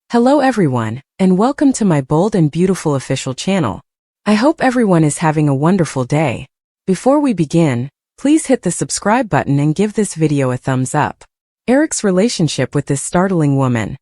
Hello everyone, and welcome to my bold and beautiful official channel. I hope everyone is having a wonderful day. Before we begin, please hit the subscribe button and give this video a thumbs up. Eric's relationship with this startling woman.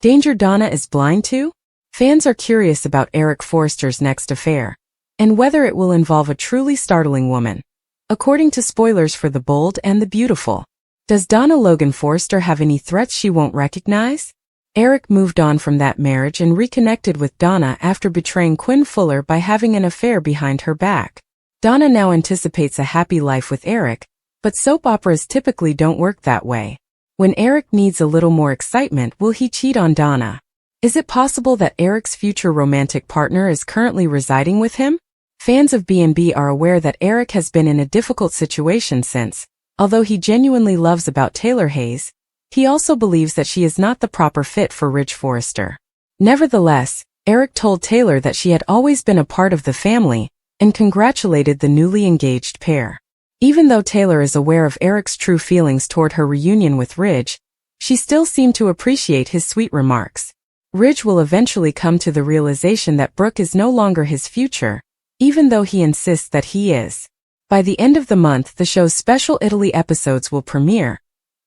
Danger Donna is blind to? Fans are curious about Eric Forrester's next affair, and whether it will involve a truly startling woman. According to spoilers for The Bold and the Beautiful, does Donna Logan Forrester have any threats she won't recognize? Eric moved on from that marriage and reconnected with Donna after betraying Quinn Fuller by having an affair behind her back. Donna now anticipates a happy life with Eric, but soap operas typically don't work that way. When Eric needs a little more excitement, will he cheat on Donna? Is it possible that Eric's future romantic partner is currently residing with him? Fans of B&B are aware that Eric has been in a difficult situation since, although he genuinely loves about Taylor Hayes, he also believes that she is not the proper fit for Ridge Forrester. Nevertheless, Eric told Taylor that she had always been a part of the family and congratulated the newly engaged pair. Even though Taylor is aware of Eric's true feelings toward her reunion with Ridge, she still seemed to appreciate his sweet remarks. Ridge will eventually come to the realization that Brooke is no longer his future, even though he insists that he is. By the end of the month, the show's special Italy episodes will premiere,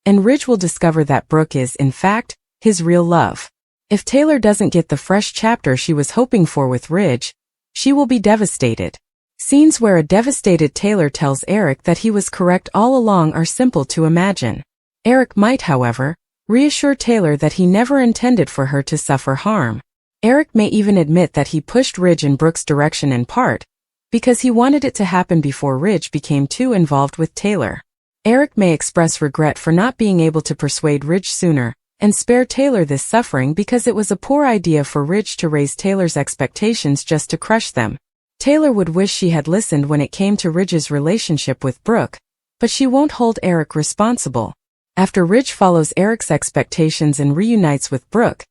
and Ridge will discover that Brooke is, in fact, his real love. If Taylor doesn't get the fresh chapter she was hoping for with Ridge, she will be devastated. Scenes where a devastated Taylor tells Eric that he was correct all along are simple to imagine. Eric might, however, reassure Taylor that he never intended for her to suffer harm. Eric may even admit that he pushed Ridge in Brooke's direction in part because he wanted it to happen before Ridge became too involved with Taylor. Eric may express regret for not being able to persuade Ridge sooner and spare Taylor this suffering because it was a poor idea for Ridge to raise Taylor's expectations just to crush them. Taylor would wish she had listened when it came to Ridge's relationship with Brooke, but she won't hold Eric responsible. After Ridge follows Eric's expectations and reunites with Brooke,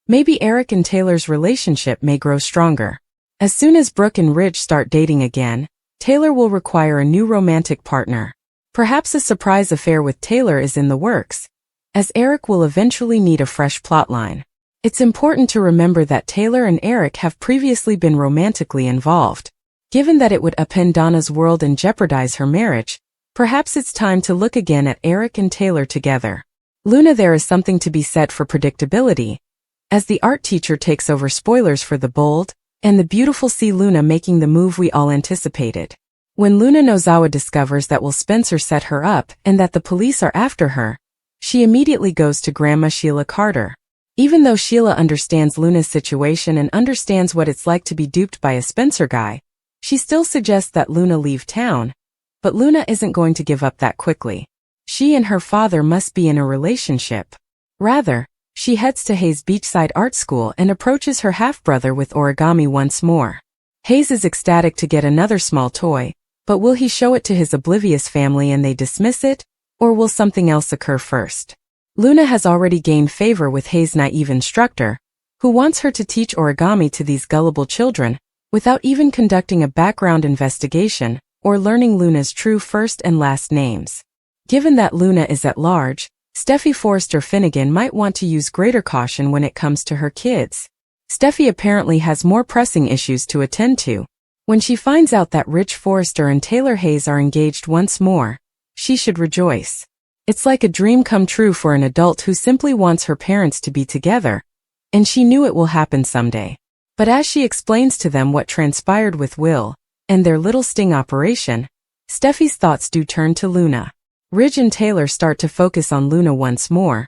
maybe Eric and Taylor's relationship may grow stronger. As soon as Brooke and Ridge start dating again, Taylor will require a new romantic partner. Perhaps a surprise affair with Taylor is in the works, as Eric will eventually need a fresh plotline. It's important to remember that Taylor and Eric have previously been romantically involved. Given that it would upend Donna's world and jeopardize her marriage, perhaps it's time to look again at Eric and Taylor together. Luna, there is something to be said for predictability, as the art teacher takes over spoilers for The Bold and the Beautiful. See Luna making the move we all anticipated. When Luna Nozawa discovers that Will Spencer set her up and that the police are after her, she immediately goes to Grandma Sheila Carter. Even though Sheila understands Luna's situation and understands what it's like to be duped by a Spencer guy, she still suggests that Luna leave town, but Luna isn't going to give up that quickly. She and her father must be in a relationship. Rather, she heads to Hayes' beachside art school and approaches her half-brother with origami once more. Hayes is ecstatic to get another small toy, but will he show it to his oblivious family and they dismiss it, or will something else occur first? Luna has already gained favor with Hayes' naive instructor, who wants her to teach origami to these gullible children, without even conducting a background investigation or learning Luna's true first and last names. Given that Luna is at large, Steffi Forrester Finnegan might want to use greater caution when it comes to her kids. Steffi apparently has more pressing issues to attend to. When she finds out that Ridge Forrester and Taylor Hayes are engaged once more, she should rejoice. It's like a dream come true for an adult who simply wants her parents to be together, and she knew it will happen someday. But as she explains to them what transpired with Will and their little sting operation, Steffi's thoughts do turn to Luna. Ridge and Taylor start to focus on Luna once more,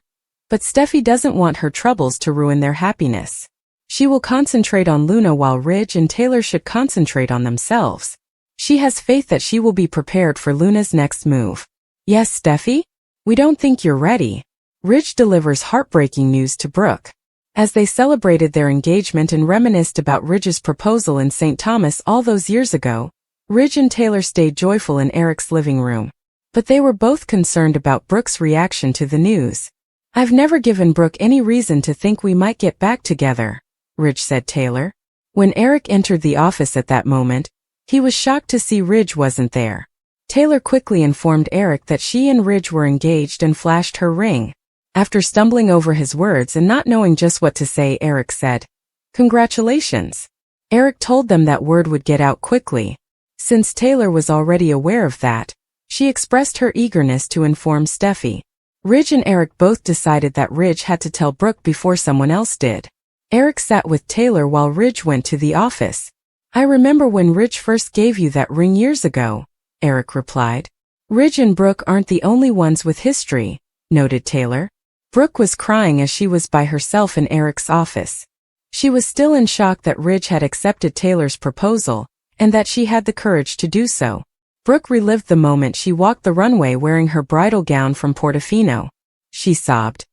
but Steffi doesn't want her troubles to ruin their happiness. She will concentrate on Luna while Ridge and Taylor should concentrate on themselves. She has faith that she will be prepared for Luna's next move. Yes, Steffi? We don't think you're ready. Ridge delivers heartbreaking news to Brooke. As they celebrated their engagement and reminisced about Ridge's proposal in St. Thomas all those years ago, Ridge and Taylor stayed joyful in Eric's living room. But they were both concerned about Brooke's reaction to the news. I've never given Brooke any reason to think we might get back together, Ridge said Taylor. When Eric entered the office at that moment, he was shocked to see Ridge wasn't there. Taylor quickly informed Eric that she and Ridge were engaged and flashed her ring. After stumbling over his words and not knowing just what to say, Eric said, "Congratulations." Eric told them that word would get out quickly. Since Taylor was already aware of that, she expressed her eagerness to inform Steffi. Ridge and Eric both decided that Ridge had to tell Brooke before someone else did. Eric sat with Taylor while Ridge went to the office. "I remember when Ridge first gave you that ring years ago," Eric replied. "Ridge and Brooke aren't the only ones with history," noted Taylor. Brooke was crying as she was by herself in Eric's office. She was still in shock that Ridge had accepted Taylor's proposal, and that she had the courage to do so. Brooke relived the moment she walked the runway wearing her bridal gown from Portofino. She sobbed.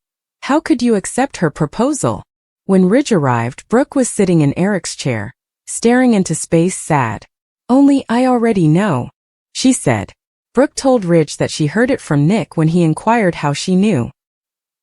How could you accept her proposal? When Ridge arrived, Brooke was sitting in Eric's chair, staring into space sad. "Only I already know," she said. Brooke told Ridge that she heard it from Nick when he inquired how she knew.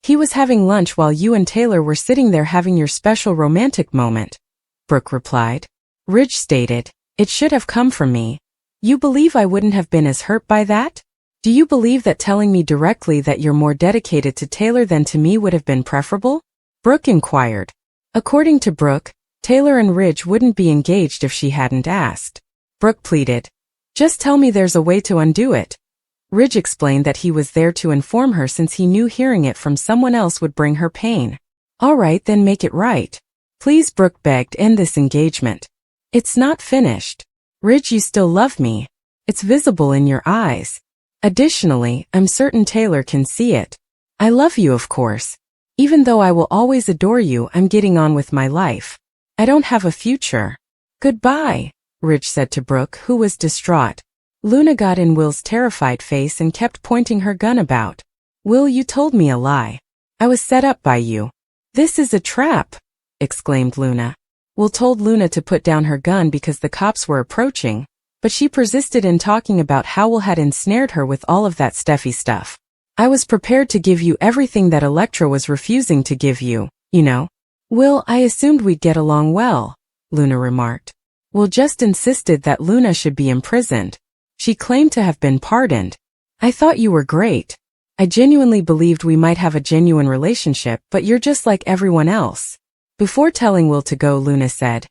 "He was having lunch while you and Taylor were sitting there having your special romantic moment," Brooke replied. Ridge stated, "It should have come from me. You believe I wouldn't have been as hurt by that? Do you believe that telling me directly that you're more dedicated to Taylor than to me would have been preferable?" Brooke inquired. According to Brooke, Taylor and Ridge wouldn't be engaged if she hadn't asked. Brooke pleaded, "Just tell me there's a way to undo it." Ridge explained that he was there to inform her since he knew hearing it from someone else would bring her pain. "All right, then make it right. Please," Brooke begged, "end this engagement. It's not finished. Ridge, you still love me. It's visible in your eyes. Additionally, I'm certain Taylor can see it. I love you, of course. Even though I will always adore you, I'm getting on with my life. I don't have a future. Goodbye," Ridge said to Brooke, who was distraught. Luna got in Will's terrified face and kept pointing her gun about. "Will, you told me a lie. I was set up by you." "This is a trap," exclaimed Luna. Will told Luna to put down her gun because the cops were approaching, but she persisted in talking about how Will had ensnared her with all of that Steffi stuff. "I was prepared to give you everything that Elektra was refusing to give you, you know." "Will, I assumed we'd get along well," Luna remarked. Will just insisted that Luna should be imprisoned. She claimed to have been pardoned. "I thought you were great. I genuinely believed we might have a genuine relationship, but you're just like everyone else." Before telling Will to go, Luna said,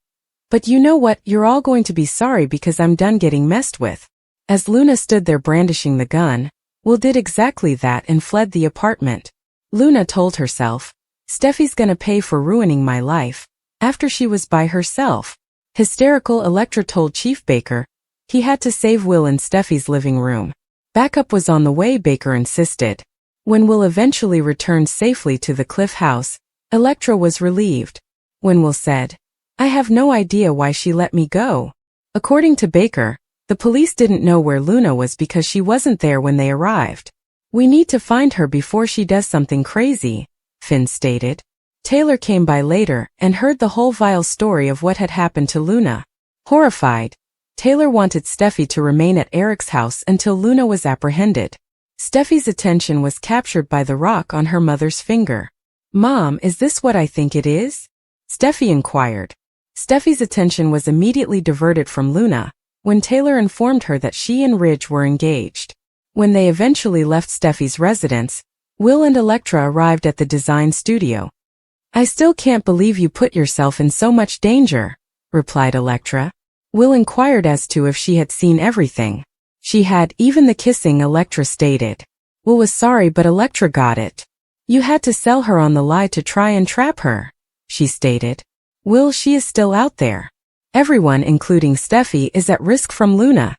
"But you know what, you're all going to be sorry because I'm done getting messed with." As Luna stood there brandishing the gun, Will did exactly that and fled the apartment. Luna told herself, "Steffi's gonna pay for ruining my life," after she was by herself. Hysterical, Elektra told Chief Baker he had to save Will in Steffi's living room. Backup was on the way, Baker insisted. When Will eventually returned safely to the Cliff house, Elektra was relieved. When Will said, "I have no idea why she let me go." According to Baker, the police didn't know where Luna was because she wasn't there when they arrived. "We need to find her before she does something crazy," Finn stated. Taylor came by later and heard the whole vile story of what had happened to Luna. Horrified, Taylor wanted Steffi to remain at Eric's house until Luna was apprehended. Steffi's attention was captured by the rock on her mother's finger. "Mom, is this what I think it is?" Steffi inquired. Steffi's attention was immediately diverted from Luna when Taylor informed her that she and Ridge were engaged. When they eventually left Steffi's residence, Will and Elektra arrived at the design studio. "I still can't believe you put yourself in so much danger," replied Elektra. Will inquired as to if she had seen everything. She had, even the kissing, Elektra stated. Will was sorry, but Elektra got it. "You had to sell her on the lie to try and trap her," she stated. "Will, she is still out there. Everyone, including Steffi, is at risk from Luna,"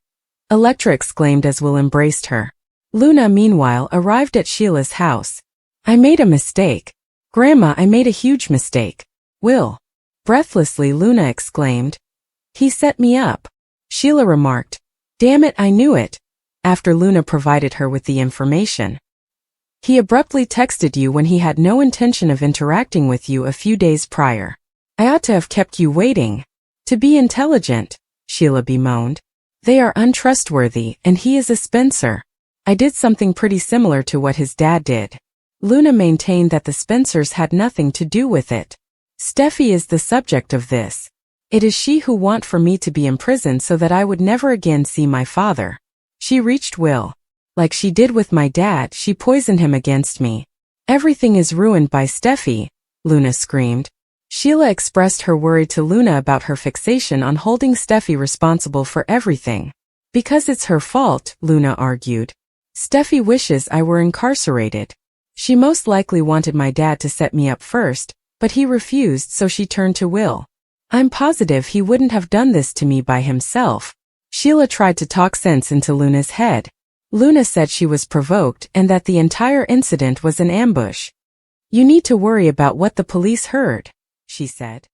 Elektra exclaimed as Will embraced her. Luna, meanwhile, arrived at Sheila's house. "I made a mistake. Grandma, I made a huge mistake." "Will." Breathlessly, Luna exclaimed. "He set me up," Sheila remarked. "Damn it, I knew it," after Luna provided her with the information. "He abruptly texted you when he had no intention of interacting with you a few days prior. I ought to have kept you waiting. To be intelligent," Sheila bemoaned. "They are untrustworthy, and he is a Spencer. I did something pretty similar to what his dad did." Luna maintained that the Spencers had nothing to do with it. "Steffi is the subject of this. It is she who want for me to be imprisoned so that I would never again see my father. She reached Will. Like she did with my dad, she poisoned him against me. Everything is ruined by Steffi, Luna screamed. Sheila expressed her worry to Luna about her fixation on holding Steffi responsible for everything. Because it's her fault, Luna argued. Steffi wishes I were incarcerated. She most likely wanted my dad to set me up first, but he refused, so she turned to Will. I'm positive he wouldn't have done this to me by himself. Sheila tried to talk sense into Luna's head. Luna said she was provoked and that the entire incident was an ambush. You need to worry about what the police heard, she said.